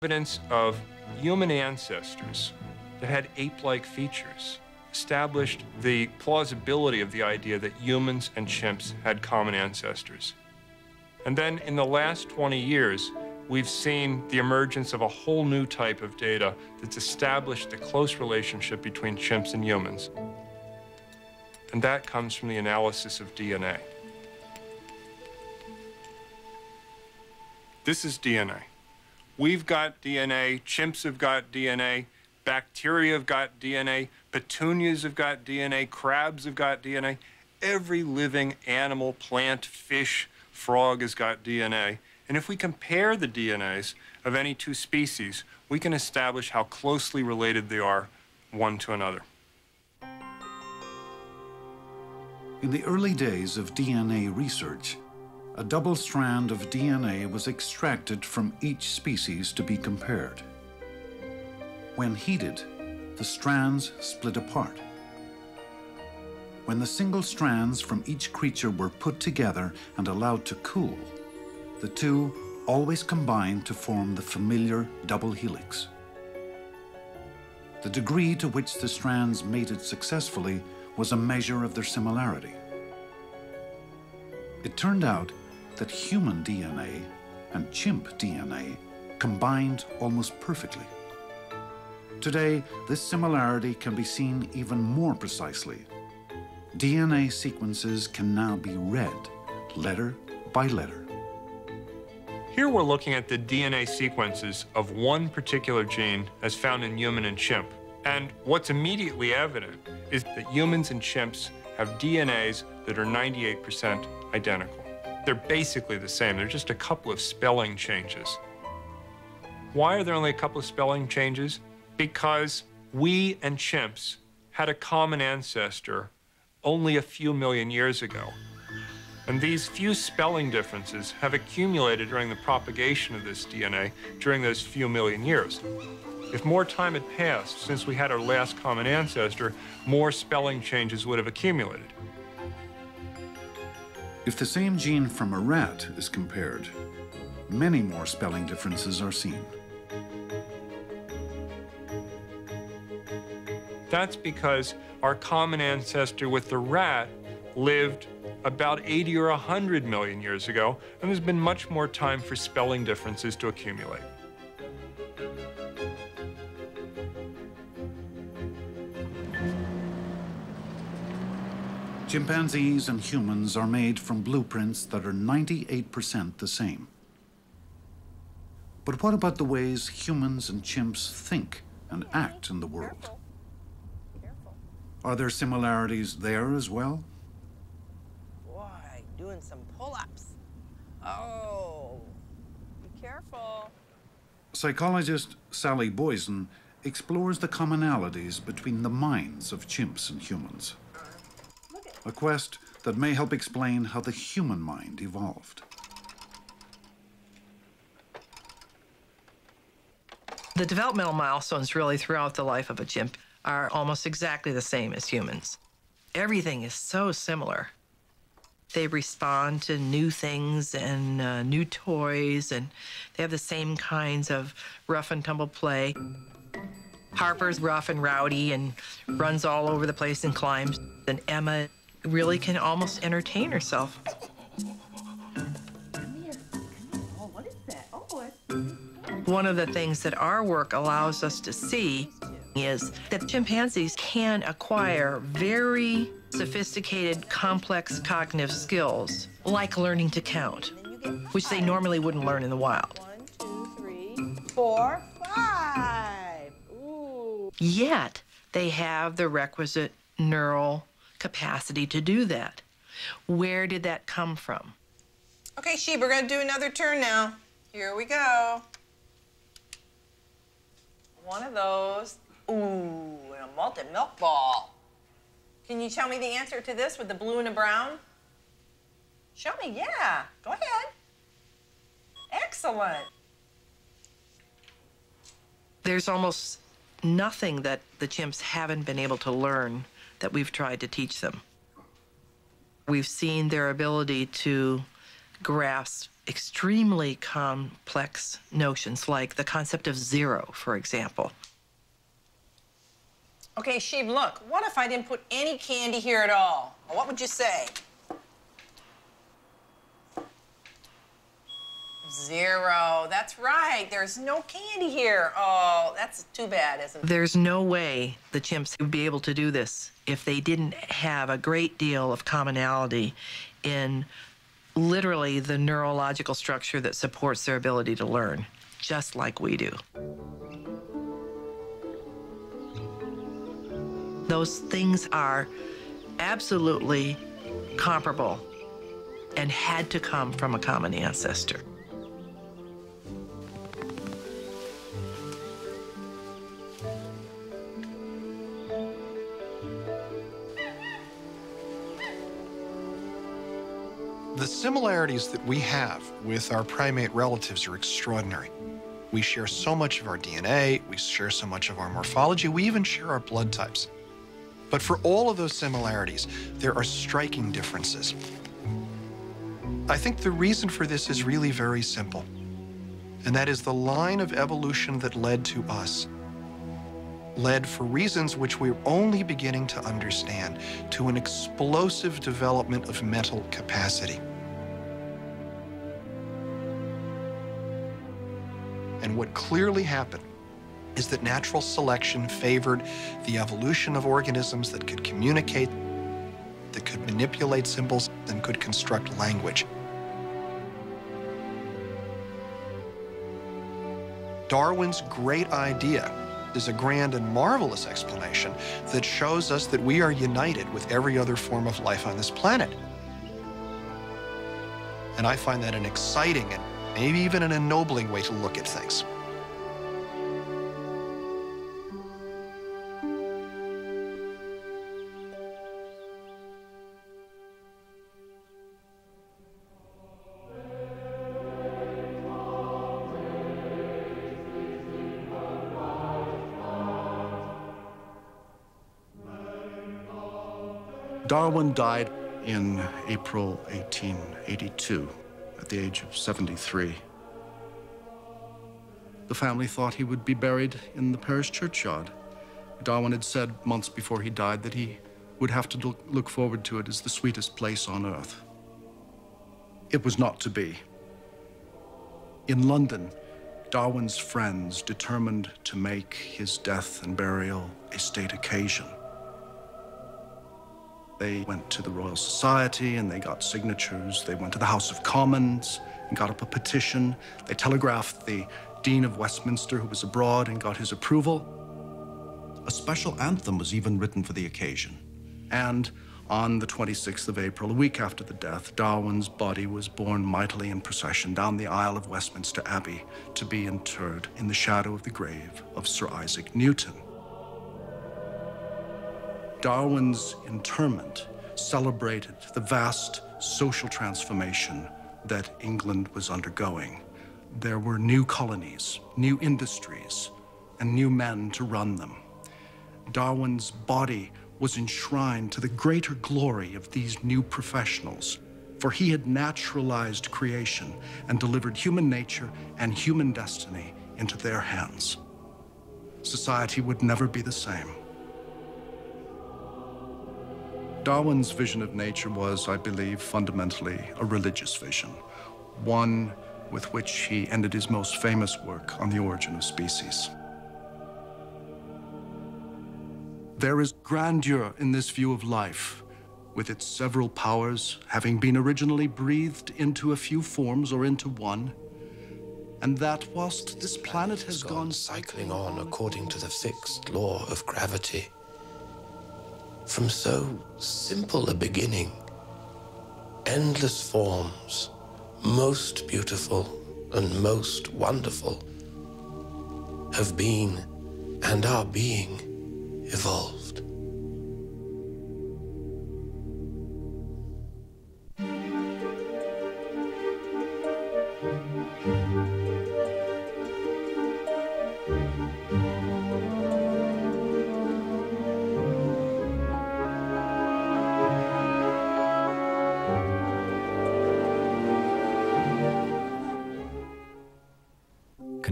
Evidence of human ancestors that had ape-like features established the plausibility of the idea that humans and chimps had common ancestors. And then in the last 20 years, we've seen the emergence of a whole new type of data that's established the close relationship between chimps and humans. And that comes from the analysis of DNA. This is DNA. We've got DNA, chimps have got DNA, bacteria have got DNA, petunias have got DNA, crabs have got DNA. Every living animal, plant, fish, frog has got DNA. And if we compare the DNAs of any two species, we can establish how closely related they are one to another. In the early days of DNA research, a double strand of DNA was extracted from each species to be compared. When heated, the strands split apart. When the single strands from each creature were put together and allowed to cool, the two always combined to form the familiar double helix. The degree to which the strands mated successfully was a measure of their similarity. It turned out that human DNA and chimp DNA combined almost perfectly. Today, this similarity can be seen even more precisely. DNA sequences can now be read letter by letter. Here we're looking at the DNA sequences of one particular gene as found in human and chimp. And what's immediately evident is that humans and chimps have DNAs that are 98% identical. They're basically the same. They're just a couple of spelling changes. Why are there only a couple of spelling changes? Because we and chimps had a common ancestor only a few million years ago. And these few spelling differences have accumulated during the propagation of this DNA during those few million years. If more time had passed since we had our last common ancestor, more spelling changes would have accumulated. If the same gene from a rat is compared, many more spelling differences are seen. That's because our common ancestor with the rat lived about 80 or 100 million years ago, and there's been much more time for spelling differences to accumulate. Chimpanzees and humans are made from blueprints that are 98% the same. But what about the ways humans and chimps think and act in the world? Are there similarities there as well? Boy, doing some pull-ups. Oh, be careful. Psychologist Sally Boysen explores the commonalities between the minds of chimps and humans. A quest that may help explain how the human mind evolved. The developmental milestones really throughout the life of a chimp are almost exactly the same as humans. Everything is so similar. They respond to new things and new toys, and they have the same kinds of rough and tumble play. Harper's rough and rowdy and runs all over the place and climbs, and Emma really can almost entertain herself. What is that? One of the things that our work allows us to see is that chimpanzees can acquire very sophisticated, complex cognitive skills, like learning to count, which they normally wouldn't learn in the wild. 1, 2, 3, 4, 5. Ooh. Yet, they have the requisite neural capacity to do that. Where did that come from? Okay, Sheep, we're gonna do another turn now. Here we go. One of those. Ooh, and a malted milk ball. Can you tell me the answer to this with the blue and the brown? Show me, yeah. Go ahead. Excellent. There's almost nothing that the chimps haven't been able to learn that we've tried to teach them. We've seen their ability to grasp extremely complex notions, like the concept of zero, for example. Okay, Sheeb, look, what if I didn't put any candy here at all? What would you say? Zero. That's right. There's no candy here. Oh, that's too bad, isn't it? There's no way the chimps would be able to do this if they didn't have a great deal of commonality in literally the neurological structure that supports their ability to learn, just like we do. Those things are absolutely comparable and had to come from a common ancestor. The similarities that we have with our primate relatives are extraordinary. We share so much of our DNA, we share so much of our morphology, we even share our blood types. But for all of those similarities, there are striking differences. I think the reason for this is really very simple, and that is the line of evolution that led to us led, for reasons which we're only beginning to understand, to an explosive development of mental capacity. And what clearly happened is that natural selection favored the evolution of organisms that could communicate, that could manipulate symbols, and could construct language. Darwin's great idea is a grand and marvelous explanation that shows us that we are united with every other form of life on this planet. And I find that an exciting and maybe even an ennobling way to look at things. Darwin died in April 1882 at the age of 73. The family thought he would be buried in the parish churchyard. Darwin had said months before he died that he would have to look forward to it as the sweetest place on earth. It was not to be. In London, Darwin's friends determined to make his death and burial a state occasion. They went to the Royal Society and they got signatures. They went to the House of Commons and got up a petition. They telegraphed the Dean of Westminster, who was abroad, and got his approval. A special anthem was even written for the occasion. And on the 26th of April, a week after the death, Darwin's body was borne mightily in procession down the aisle of Westminster Abbey to be interred in the shadow of the grave of Sir Isaac Newton. Darwin's interment celebrated the vast social transformation that England was undergoing. There were new colonies, new industries, and new men to run them. Darwin's body was enshrined to the greater glory of these new professionals, for he had naturalized creation and delivered human nature and human destiny into their hands. Society would never be the same. Darwin's vision of nature was, I believe, fundamentally a religious vision, one with which he ended his most famous work on the origin of species. There is grandeur in this view of life, with its several powers having been originally breathed into a few forms or into one, and that whilst this planet has gone cycling on according to the fixed law of gravity, from so simple a beginning, endless forms, most beautiful and most wonderful, have been and are being evolved.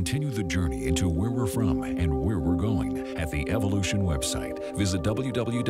Continue the journey into where we're from and where we're going at the Evolution website. Visit www.pbs.org.